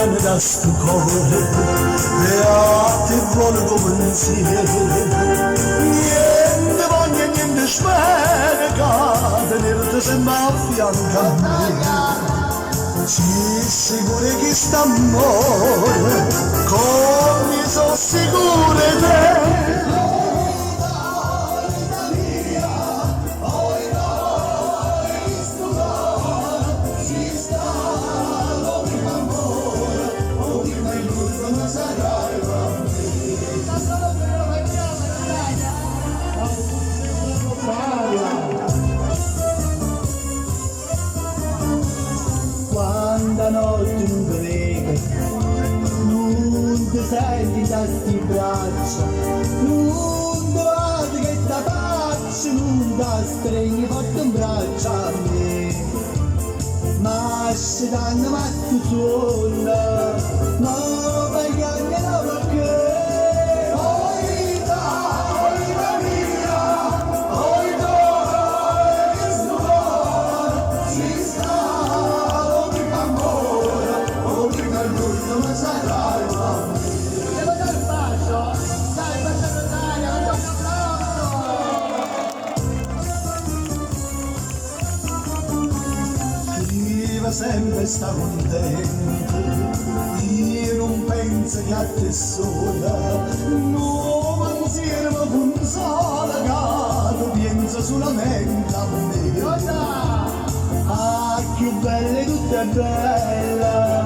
bene da sto cuore e a te volgo pensiero niente voglio niente spera tenerti sempre a fianco a me si sicuro che sta amore come sono sicure te. Quando notte non ti vedo, non ti senti da sti braccia, non ti vado che ti faccio, non ti stringi forte un braccio a me. Ma se danno matto sola, ma pagando la perché. Sempre sta contento, io non penso che a te sola, no pensiero mi consola, che tu pensi solamente a me. Ah, che bella e tutta bella,